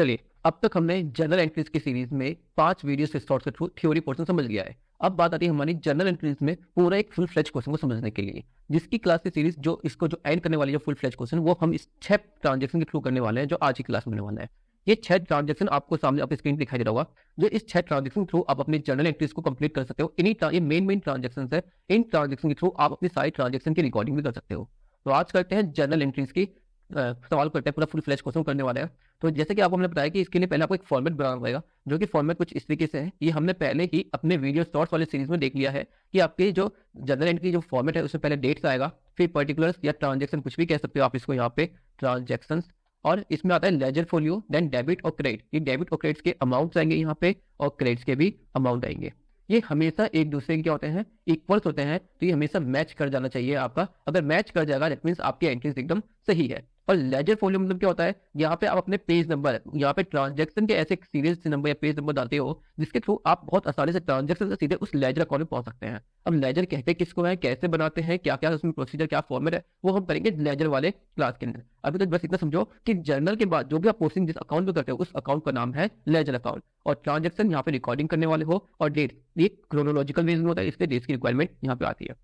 चलिए, अब तक हमने जर्नल एंट्रीज की सीरीज में 5 वीडियो से शॉर्ट के थ्रू थ्योरी पोर्शन समझ लिया है। अब बात आती है हमारी जर्नल एंट्रीज में पूरा एक फुल फ्लेज क्वेश्चन को समझने के लिए, जिसकी क्लास की सीरीज जो एंड करने वाली है फुल फ्लेज क्वेश्चन, वो हम इस 6 ट्रांजेक्शन के थ्रू करने वाले हैं जो आज की क्लास में होने वाला है। ये 6 ट्रांजेक्शन आपको सामने आपकी स्क्रीन दिखाई दे रहा होगा, जो इस 6 ट्रांजेक्शन के थ्रू आप अपनी जर्नल एंट्रीज को कंप्लीट कर सकते हो। ये मेन ट्रांजेक्शन है, इन ट्रांजेक्शन के थ्रू आप अपनी सारी ट्रांजेक्शन की रिकॉर्डिंग भी कर सकते हो। तो आज करते हैं जर्नल एंट्रीज की सवाल करते हैं, पूरा फुल फ्लैश क्वेश्चन करने वाले हैं। तो जैसे कि आपको हमने बताया कि इसके लिए पहले आपको एक फॉर्मेट बनाना पड़ेगा, जो कि फॉर्मेट कुछ इस तरीके से है। ये हमने पहले ही अपने वीडियो शॉर्ट्स वाले सीरीज में देख लिया है कि आपकी जो जनरल एंट्री जो फॉर्मेट है उसमें पहले डेट्स आएगा, फिर पर्टिकुलर्स या ट्रांजेक्शन कुछ भी कह सकते हो आप इसको यहाँ पे ट्रांजेक्शन, और इसमें आता है लेजर फोलियो, देन डेबिट और क्रेडिट। ये डेबिट और क्रेडिट के अमाउंट्स आएंगे यहाँ पे, और क्रेडिट्स के भी अमाउंट आएंगे। ये हमेशा एक दूसरे के क्या होते हैं, इक्वल्स होते हैं। तो ये हमेशा मैच कर जाना चाहिए आपका। अगर मैच कर जाएगा दैट मींस आपकी एंट्रीज एकदम सही है। और लेजर फोलियो मतलब क्या होता है, यहाँ पे आप अपने पेज नंबर, यहाँ पे ट्रांजेक्शन के ऐसे सीरीज नंबर या पेज नंबर डालते हो जिसके थ्रू आप बहुत आसानी से ट्रांजेक्शन से सीधे उस लेजर अकाउंट में पहुंच सकते हैं। अब लेजर कहते किसको है, कैसे बनाते हैं, क्या क्या उसमें प्रोसीजर, क्या फॉर्मेट है, वो हम करेंगे लेजर वाले क्लास के अंदर। अभी तो बस इतना समझो कि जर्नल के बाद जो भी आप पोस्टिंग जिस अकाउंट में करते हो उस अकाउंट का नाम है लेजर अकाउंट, और ट्रांजेक्शन यहाँ पे रिकॉर्डिंग करने वाले हो, और डेट ये क्रोनोलॉजिकल रीजन होता है, इसलिए डेट्स की रिक्वायरमेंट यहाँ पे आती है।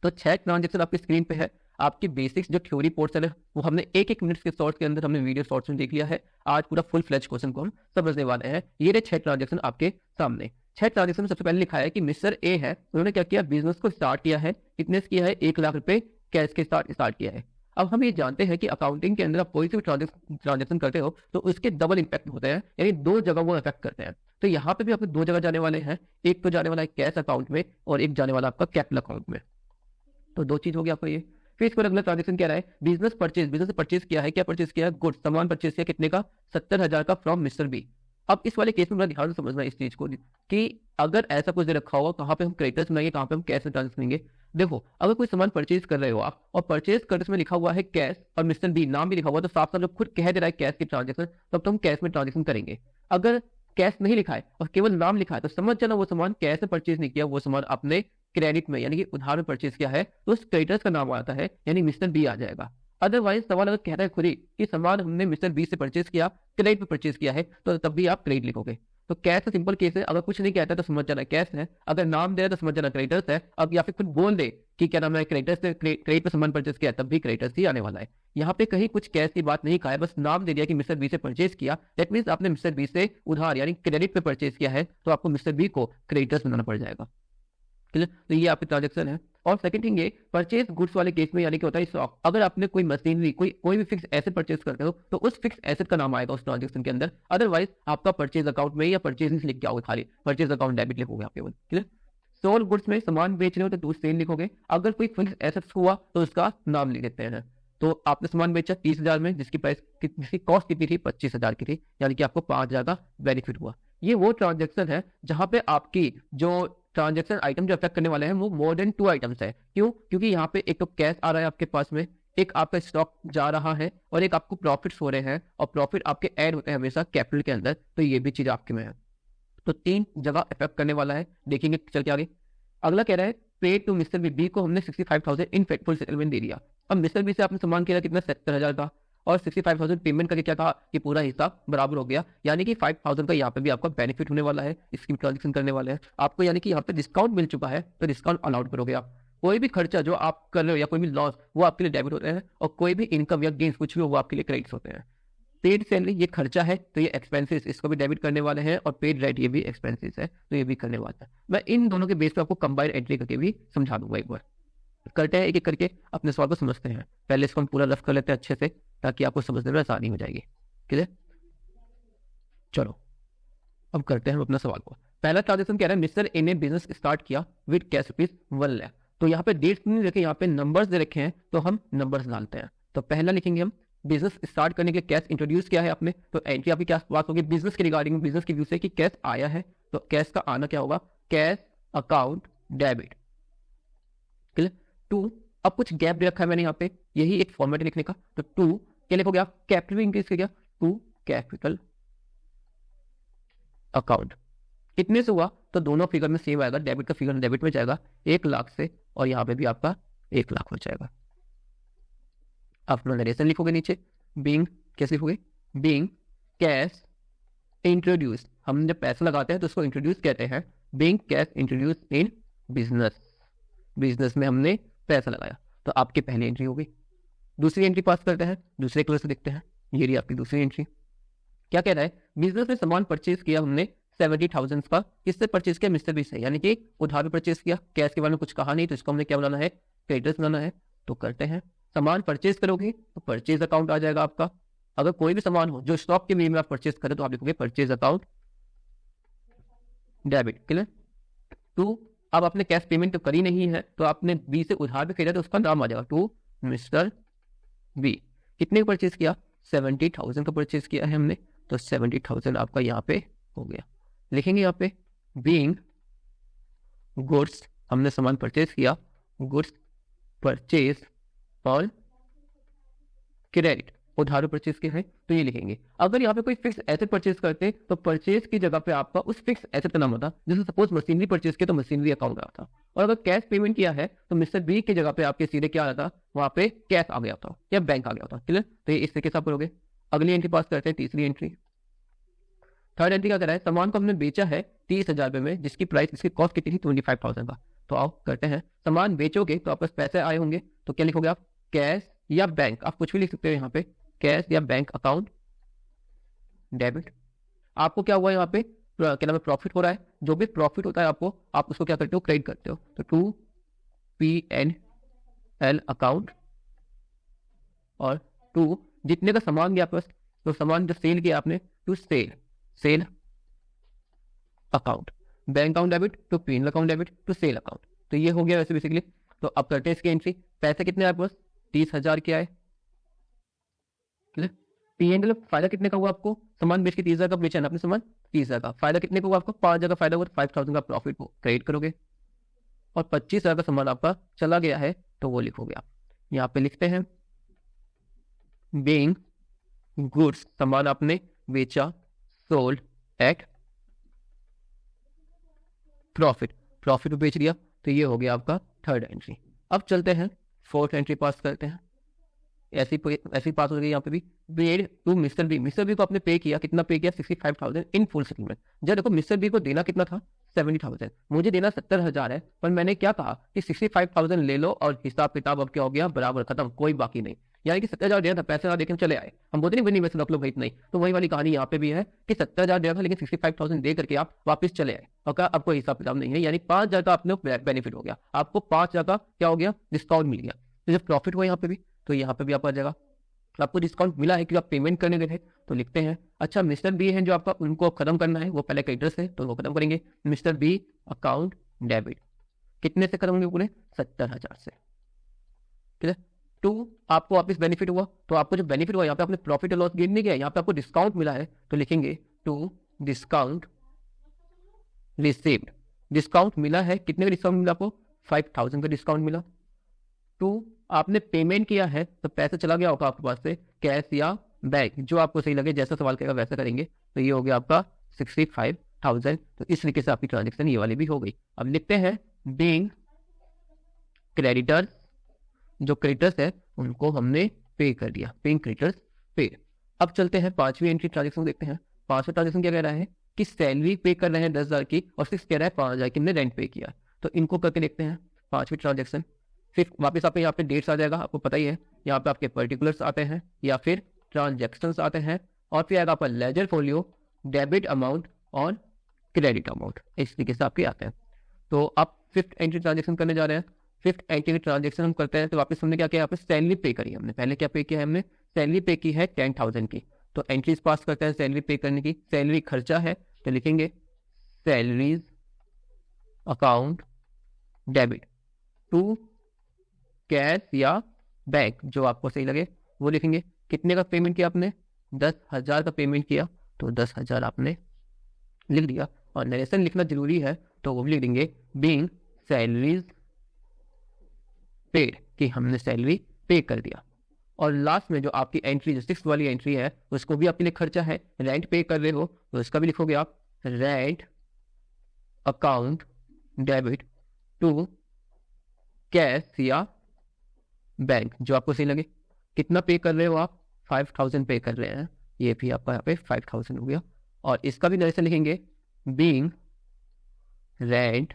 तो 6 ट्रांजेक्शन आपकी स्क्रीन पे है। आपकी बेसिक्स जो थ्योरी पोर्शन है वो हमने एक मिनट के शॉर्ट्स के अंदर हमने वीडियो शॉर्ट्स में देख लिया है। आज पूरा फुल फ्लेज क्वेश्चन को हम समझने वाले हैं। ये रहे 6 ट्रांजेक्शन आपके सामने। 6 ट्रांजेक्शन में सबसे पहले लिखा है कि मिस्टर ए है, उन्होंने क्या किया, बिजनेस को स्टार्ट किया है, कितने से किया है, 1 लाख रुपए कैश के स्टार्ट किया है। अब हम ये जानते हैं कि अकाउंटिंग के अंदर आप कोई भी ट्रांजेक्शन करते हो तो उसके डबल इंपैक्ट होते हैं, यानी 2 जगह वो इफेक्ट करते हैं। तो यहाँ पे भी आपके 2 जगह जाने वाले हैं, एक तो जाने वाला है कैश अकाउंट में और एक जाने वाला आपका कैपिटल अकाउंट में। तो 2 चीज हो गया आपका ये। फिर इसको अगला ट्रांजेक्शन क्या रहा है, बिजनेस से परचेज किया है, क्या परचेज किया है, गुड्स, सामान परचेज किया, कितने का, 70,000 का फ्रॉम मिस्टर बी। अब इस वाले केस में बड़ा ध्यान से समझना इस चीज को कि अगर ऐसा कुछ दे रखा होगा कहाँ पे हम क्रेडिटर्स बनाएंगे, कहाँ पे हम कैश में ट्रांजेक्शन करेंगे। देखो, अगर कोई सामान परचेज कर रहे हो आप और परचेज करते में लिखा हुआ है कैश और मिस्टर बी नाम भी लिखा हुआ, तो साफ साफ जब खुद कह दे रहा है कैश की ट्रांजेक्शन, तब तो हम कैश में ट्रांजेक्शन करेंगे। अगर कैश नहीं लिखा है और केवल नाम लिखा है तो समझ जाना वो सामान कैश में परचेज नहीं किया, वो सामान आपने क्रेडिट में यानी कि उधार में परचेज किया है, तो उस क्रेडिटर्स का नाम आता है, यानी मिस्टर बी आ जाएगा। अदरवाइज सवाल अगर कह रहा है खुद ही कि सामान हमने मिस्टर बी से परचेज किया, क्रेडिट पे परचेज किया है, तो तब भी आप क्रेडिट लिखोगे। तो कैश का सिंपल केस है, अगर कुछ नहीं कहता तो समझ जाना कैश है, अगर नाम दे रहा तो समझ जाना क्रेडिटर्स है। अब या फिर खुद बोल दे कि क्या नाम है, क्रेडिटर्स से क्रेडिट पे सामान परचेज किया, तब भी क्रेडिटर्स ही आने वाला है। यहाँ पे कहीं कुछ कैश की बात नहीं कहा है, बस नाम दे दिया कि मिस्टर बी से परचेज किया, दैट मींस आपने मिस्टर बी से उधार यानी क्रेडिट पे परचेज किया है, तो आपको मिस्टर बी को क्रेडिटर्स बनाना पड़ जाएगा। तो ये आपकी ट्रांजेक्शन है। और सेकंड थिंग ये परचेज गुड्स वाले केस में यानी कि होता है स्टॉक, अगर आपने कोई मशीनरी कोई भी फिक्स एसेट परचेज करते हो तो उस फिक्स एसेट का नाम आएगा उस ट्रांजेक्शन के अंदर। अदरवाइज आपका परचेज अकाउंट में या परचेज लिख के आओगे, खाली परचेज अकाउंट डेबिट लिखोगे आप केवल। ठीक है, सोल्ड गुड्स में सामान बेच रहे हो तो सेल लिखोगे। अगर कोई फिक्स एसेट्स हुआ तो उसका नाम लिख देते हैं। तो आपने सामान बेचा 30,000 में, जिसकी कॉस्ट कितनी थी, 25,000 की थी, यानी कि आपको 5,000 का बेनिफिट हुआ। ये वो ट्रांजेक्शन है जहां पे आपकी जो ट्रांजेक्शन आइटम जो अफेक्ट करने वाले हैं वो मोर देन 2 आइटम्स है। क्यों? क्योंकि यहाँ पे एक तो कैश आ रहा है आपके पास में, एक आपका स्टॉक जा रहा है, और एक आपको प्रॉफिट्स हो रहे हैं, और प्रॉफिट आपके ऐड होते हैं हमेशा कैपिटल के अंदर। तो ये भी चीज आपके में है। तो 3 जगह इफेक्ट करने वाला है, देखेंगे चल के आगे। अगला कह रहा है पेड टू मिस्टर बी को हमने 65,000 इन फुल सेटलमेंट दे दिया। अब मिस्टर बी से आपने सामान किया कितना, 70,000 का, और 65,000 पेमेंट करके क्या कहा कि पूरा हिसाब बराबर हो गया, यानी कि 5,000 का यहाँ पे भी आपका बेनिफिट होने वाला है, इसकी ट्रांजेक्शन करने वाले हैं आपको, यानी कि यहाँ पे डिस्काउंट मिल चुका है, तो डिस्काउंट अलाउड करोगे आप। कोई भी खर्चा जो आप कर रहे हो या कोई भी लॉस वो आपके लिए डेबिट होते हैं, और कोई भी इनकम या गेन्स कुछ भी हो वो आपके लिए क्रेडिट होते हैं। पेड सैलरी ये खर्चा है तो ये एक्सपेंसेस, इसको भी डेबिट करने वाले हैं, और पेड रेंट ये भी एक्सपेंसेस है तो ये भी करने वाला है। मैं इन दोनों के बेस पे आपको कंबाइंड एंट्री करके भी समझा दूंगा। एक बार करते हैं एक एक करके अपने सवाल को समझते हैं। पहले इसको हम पूरा रफ कर लेते हैं अच्छे से, ताकि आपको समझने में आसानी हो जाएगी। ठीक है, चलो अब करते हैं हम अपना सवाल को। पहला ट्रांजेक्शन कह रहा है मिस्टर ए ने बिजनेस स्टार्ट किया विद कैश ₹1 लाख। तो यहाँ पे डेट्स नहीं रखे, यहाँ पे नंबर्स दे रखे हैं, तो हम नंबर्स डालते हैं। तो पहला लिखेंगे हम बिजनेस स्टार्ट करने के कैश इंट्रोड्यूस किया है आपने, तो एंट्री आपकी क्या बात होगी, बिजनेस के रिगार्डिंग, बिजनेस के व्यू से कि कैश आया है, तो कैश का आना क्या होगा, कैश अकाउंट डेबिट। क्लियर। 2, अब कुछ गैप दे रखा है मैंने यहाँ पे, यही एक फॉर्मेट लिखने का। तो 2 क्या लिखोगे आप, कैपिटल इंक्रीज किया, 2 कैपिटल अकाउंट। कितने से हुआ, तो दोनों फिगर में सेम आएगा, डेबिट का फिगर डेबिट में जाएगा 1 लाख से, और यहाँ पे भी आपका 1 लाख हो जाएगा। अपना नरेशन लिखोगे नीचे, बीइंग कैसे लिखोगे, बीइंग कैश इंट्रोड्यूस, हम जब पैसा लगाते हैं तो उसको इंट्रोड्यूस कहते हैं, being cash introduce in business, business में हमने पैसा लगाया। तो आपकी पहली एंट्री होगी। दूसरी एंट्री पास करते हैं, दूसरे कलर से देखते हैं, ये रही आपकी दूसरी एंट्री। क्या कह रहा है, बिजनेस में सामान परचेज किया हमने 70,000 का, किससे परचेज किया, मिस्टर बी से, यानी कि उधार पे परचेज किया, कैश के बारे में कुछ कहा नहीं, तो इसको हमने क्या बनाना है, क्रेडिटर्स बनाना है। तो करते हैं, सामान परचेज करोगे तो परचेज अकाउंट आ जाएगा आपका। अगर कोई भी सामान हो जो स्टॉक के वे में आप परचेज करें तो आप लिखोगे purchase account debit, clear. To, अब आपने कैश पेमेंट तो करी नहीं है तो आपने बी से उधार पे खरीदा तो उसका नाम आ जाएगा, टू मिस्टर बी। कितने का परचेज किया, 70,000 का परचेज किया है हमने, तो 70,000 आपका यहाँ पे हो गया। लिखेंगे यहाँ पे बीइंग गुड्स, हमने सामान परचेज किया, गुड्स परचेज ऑन क्रेडिट, उधार परचेज के हैं, तो ये लिखेंगे। अगर यहाँ पे कोई फिक्स एसेट परचेज करते हैं तो परचेज की जगह पे आपका उस फिक्स एसेट का नाम होता, जैसे सपोज मशीनरी परचेज किया तो मशीनरी अकाउंट आता। और अगर कैश पेमेंट किया है तो मिस्टर बी की जगह पे आपके सीधे क्या आता, वहां पे कैश आ गया था या बैंक आ गया था, क्लियर। तो ये इस तरीके से आप करोगे। अगली एंट्री पास करते हैं, तीसरी एंट्री। थर्ड एंट्री क्या कर रहा है, सामान को हमने बेचा है 30,000 रुपए में, जिसकी प्राइस, इसकी कॉस्ट कितनी थी, 25,000 का। तो आप करते हैं, सामान बेचोगे तो आपके पास पैसे आए होंगे, तो क्या लिखोगे आप, कैश या बैंक, आप कुछ भी लिख सकते हो यहाँ पे, कैश या बैंक अकाउंट डेबिट। आपको क्या हुआ यहाँ पे, क्या नाम है, प्रॉफिट हो रहा है, जो भी प्रॉफिट होता है आपको, आप उसको क्या करते हो, क्रेडिट करते हो। तो टू P&L अकाउंट, और टू जितने का सामान गया आपके पास, तो सामान जो सेल किया आपने, to sale account, bank account debit to P&L account debit to sale account. तो ये हो गया वैसे बेसिकली। तो अब करते हैं इसकी एंट्री। पैसे कितने आपके पास, 30,000 के आए, P&L फायदा कितने का हुआ आपको, सामान बेच के 30,000 का बेचा ना आपने सामान, 30,000 का फायदा कितने का हुआ आपको, 5,000 का फायदा हुआ, 5,000 का प्रॉफिट को क्रेडिट करोगे। और 25,000 का सामान आपका चला गया है तो वो लिखोगे आप। यहाँ पे लिखते हैं बीइंग गुड्स, सामान आपने बेचा, सोल्ड एट प्रॉफिट, प्रॉफिट में बेच दिया, तो ये हो गया आपका थर्ड एंट्री। अब चलते हैं फोर्थ एंट्री पास करते हैं। ऐसी पास हो गई यहाँ पे भी, paid to mister B, mister B को आपने पे किया, कितना पे किया, 65,000 इन फुल सेटलमेंट। जब देखो मिस्टर बी को देना कितना था, 70,000, मुझे देना 70,000 है, पर मैंने क्या कहा कि 65,000 ले लो और हिसाब किताब अब क्या हो गया, बराबर खत्म, कोई बाकी नहीं। यानी कि 70,000 देना था, पैसे ना देखे चले आए, हम बोलते नहीं वैसे रख लो भाई, नहीं। तो वही वाली कहानी यहाँ पे भी है कि 70,000 देना था लेकिन 65,000 दे करके आप वापस चले आए, और क्या आपको हिसाब किताब नहीं है, यानी 5,000 का आपने बेनिफिट हो गया, आपको 5,000 का क्या हो गया, डिस्काउंट मिल गया। तो जब प्रॉफिट हुआ यहाँ पे भी, तो यहाँ पे भी आप आ जाएगा, आपको डिस्काउंट मिला है कि आप पेमेंट करने गए थे, तो लिखते हैं। अच्छा, मिस्टर बी है जो आपका, उनको खत्म करना है, वो पहले क्रेडिटर्स है तो वो खत्म करेंगे, मिस्टर बी अकाउंट डेबिट, कितने से खत्म होंगे पूरे, 70,000 से, ठीक है। टू, आपको वापस बेनिफिट हुआ, तो आपको जो बेनिफिट हुआ यहाँ पे आपने प्रॉफिट और लॉस गेन नहीं किया, यहाँ पे आपको डिस्काउंट मिला है, तो लिखेंगे टू डिस्काउंट रिसीव्ड, डिस्काउंट मिला है, कितने का डिस्काउंट मिला आपको, 5,000 का डिस्काउंट मिला। टू, आपने पेमेंट किया है तो पैसा चला गया होगा आपके पास से, कैश या बैंक, जो आपको सही लगे, जैसा सवाल करेगा वैसा करेंगे। तो ये हो गया आपका 65,000। तो इस तरीके से आपकी ट्रांजेक्शन ये वाली भी हो गई। अब लिखते हैं बीइंग क्रेडिटर्स, जो क्रेडिटर्स है उनको हमने पे कर दिया, पेइंग क्रेडिटर्स पे। अब चलते हैं पांचवी एंट्री ट्रांजेक्शन देखते हैं। पांचवा ट्रांजेक्शन क्या कह रहा है कि सैलरी पे कर रहे हैं 10,000 की, और सिक्स कह रहा है 5,000 की हमने रेंट पे किया। तो इनको करके देखते हैं पांचवी ट्रांजेक्शन। फिर वापस आपके यहाँ पे डेट्स आ जाएगा, आपको पता ही है, यहाँ पे आपके पर्टिकुलर्स आते हैं या फिर ट्रांजेक्शन्स आते हैं, और फिर आएगा आपका लेजर फोलियो, डेबिट अमाउंट और क्रेडिट अमाउंट, इस तरीके से आपके आते हैं। तो आप फिफ्थ एंट्री ट्रांजेक्शन करने जा रहे हैं। फिफ्थ एंट्री ट्रांजेक्शन हम करते हैं तो वापस हमने क्या किया, यहाँ पे सैलरी पे करी हमने, पहले क्या पे किया है हमने, सैलरी पे की है 10,000 की। तो एंट्रीज पास करते हैं सैलरी पे करने की, सैलरी खर्चा है तो लिखेंगे salaries account debit to cash या बैंक, जो आपको सही लगे वो लिखेंगे। कितने का पेमेंट किया आपने, 10,000 का पेमेंट किया, तो 10,000 आपने लिख दिया। और नरेशन लिखना जरूरी है तो वो भी लिख देंगे बीइंग सैलरीज पेड, कि हमने सैलरी पे कर दिया। और लास्ट में जो आपकी एंट्री, जो सिक्स्थ वाली एंट्री है, उसको भी आपके लिए खर्चा है, रेंट पे कर रहे हो तो उसका भी लिखोगे आप rent account debit to cash या बैंक, जो आपको सही लगे। कितना पे कर रहे हो आप, 5,000 पे कर रहे हैं, ये भी आपका यहाँ पे 5,000 हो गया। और इसका भी नरेशन लिखेंगे बीइंग रेंट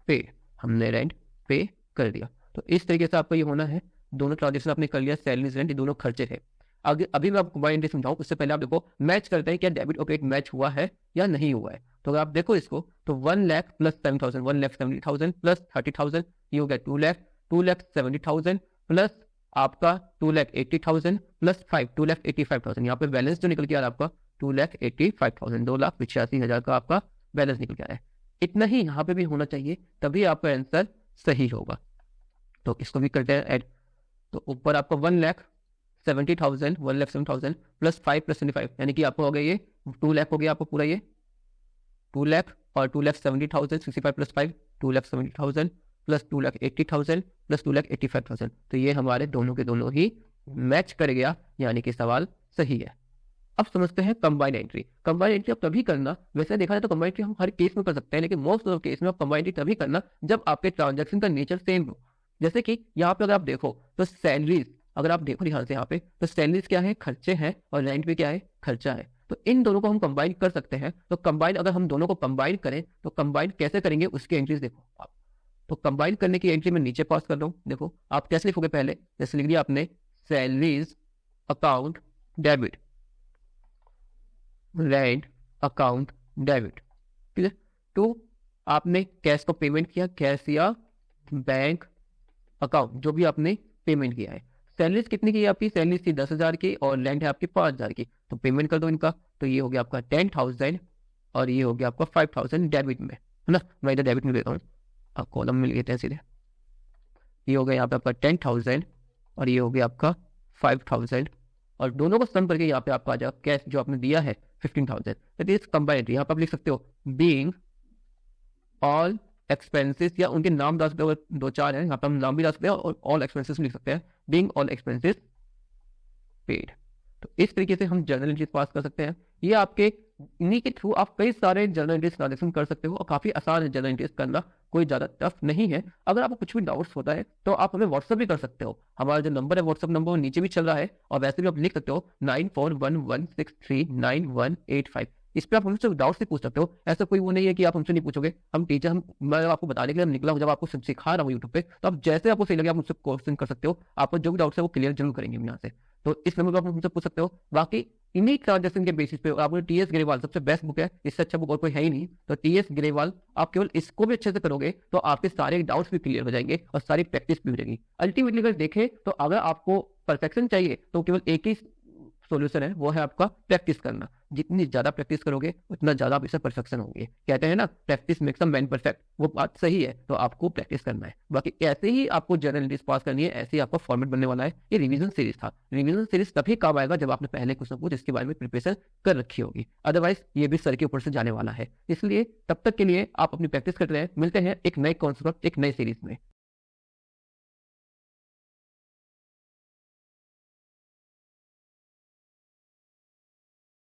पे, हमने रेंट पे कर दिया। तो इस तरीके से आपको ये होना है, दोनों ट्रांजेक्शन आपने कर लिया, सैलरीज रेंट, ये दोनों खर्चे थे। अभी मैं आपको कंबाइंड एंट्री समझाऊं उससे पहले आप देखो मैच करते हैं क्या डेबिट और क्रेडिट मैच हुआ है या नहीं हुआ है। तो अगर आप देखो इसको तो 1 लाख प्लस 7,000, 1,70,000 प्लस 30,000, ये हो गया 2 लाख, 2,70,000 प्लस आपका 2,80,000 प्लस 2,85,000। यहाँ पे बैलेंस जो निकल के आ रहा है आपका 2,85,000, 2,85,000 का आपका बैलेंस निकल के आ रहा है। इतना ही यहाँ पे भी होना चाहिए, तभी आपका आंसर सही होगा। तो इसको भी करते हैं ऐड। तो ऊपर आपका 1,70,000 1,70,000 प्लस 5 प्लस 25, यानी कि आपको हो गया ये 2 लाख हो गया आपको पूरा, ये 2 लाख और 2,70,000 65 प्लस 5 2,70,000 प्लस 2,80,000 प्लस 2,85,000। तो ये हमारे दोनों के दोनों ही मैच कर गया, यानी कि सवाल सही है। अब समझते हैं कंबाइंड एंट्री। कंबाइंड एंट्री आप तभी करना, वैसे देखा जाए तो कंबाइंड एंट्री हम हर केस में कर सकते हैं, लेकिन मोस्ट ऑफ केस में आप कंबाइंड एंट्री तभी करना जब आपके ट्रांजैक्शन का नेचर सेम हो। जैसे कि यहाँ पे अगर आप देखो तो सैलरीज, अगर आप देखो ध्यान से यहाँ पे तो सैलरीज क्या है, खर्चे हैं, और रेंट पे क्या है, खर्चा है। तो इन दोनों को हम कंबाइन कर सकते हैं। तो कंबाइन अगर हम दोनों को कंबाइन करें तो कंबाइन कैसे करेंगे उसकी एंट्रीज देखो आप। तो कंबाइन करने की एंट्री में नीचे पास कर रहा हूँ, देखो आप कैसे लिखोगे, पहले जैसे लिख दिया आपने salaries account debit, rent account debit, ठीक है। तो आपने कैश को पेमेंट किया, कैश या बैंक अकाउंट जो भी आपने पेमेंट किया है। सैलरीज कितनी की है आपकी, सैलरीज थी 10,000 की और रेंट है आपकी 5,000 की, तो पेमेंट कर दो इनका। तो ये हो गया आपका 10,000 और ये हो गया आपका 5,000 डेबिट में, है ना। मैं इधर डेबिट में देता हूँ, आप कॉलम में लेते हैं सीधे। ये हो गया यहाँ पे आपका 10,000 और ये हो गया आपका 5,000, और दोनों को सम करके यहाँ पे आपका आ जाएगा कैश जो आपने दिया है 15,000। That is combined. यहाँ पे आप लिख सकते हो बीइंग ऑल एक्सपेंसेस, या उनके नाम डाल सकते हो, दो चार हैं यहाँ पे हम नाम भी डाल सकते हैं, और ऑल एक्सपेंसेस लिख सकते हैं, बीइंग ऑल एक्सपेंसेस पेड। तो इस तरीके से हम जर्नल एंट्रीज पास कर सकते हैं। ये आपके इन्हीं के थ्रू आप कई सारे जर्नल एंट्रीज ट्रांजेक्शन कर सकते हो, और काफी आसान है जर्नल एंट्रीज करना, कोई ज्यादा टफ नहीं है। अगर आपको कुछ भी डाउट्स होता है तो आप हमें व्हाट्सअप भी कर सकते हो, हमारा जो नंबर है व्हाट्सअप नंबर नीचे भी चल रहा है, और वैसे भी आप लिख सकते हो 9411639185। इस पर आप हमसे डाउट्स भी पूछ सकते हो, ऐसा कोई वो नहीं है कि आप हमसे नहीं पूछोगे। हम टीचर, मैं आपको बताने के लिए निकला हूँ, जब आपको सिखा रहा हूँ यूट्यूब पे, तो आप जैसे आपको सही लगे आप मुझसे क्वेश्चन कर सकते हो, आपको जो भी डाउट्स है वो क्लियर जरूर करेंगे हम यहाँ से। तो इस नंबर पर आप हमसे पूछ सकते हो। बाकी इन्हीं ट्रांजेक्शन के बेसिस पे आपको टीएस ग्रेवाल सबसे बेस्ट बुक है, इससे अच्छा बुक और कोई है ही नहीं। तो टीएस ग्रेवाल आप केवल इसको भी अच्छे से करोगे तो आपके सारे डाउट्स भी क्लियर हो जाएंगे और सारी प्रैक्टिस भी हो जाएगी। अल्टीमेटली अगर देखें तो अगर आपको परफेक्शन चाहिए तो केवल एक ही सॉल्यूशन है, वो है आपका प्रैक्टिस करना। जितनी ज्यादा प्रैक्टिस करोगे उतना ज्यादा आप इससे परफेक्शन होंगे। कहते हैं ना practice makes a man perfect, वो बात सही है। तो आपको प्रैक्टिस करना है। बाकी ऐसे ही आपको जर्नल एंट्रीज पास करनी है, ऐसे ही आपका फॉर्मेट बनने वाला है। ये रिवीजन सीरीज था, रिवीजन सीरीज तभी काम आएगा जब आपने पहले कुछ ना कुछ इसके बारे में प्रिपरेशन कर रखी होगी, अदरवाइज ये भी सर के ऊपर से जाने वाला है। इसलिए तब तक के लिए आप अपनी प्रैक्टिस करते रहे। मिलते हैं एक नए कॉन्सेप्ट एक नई सीरीज में।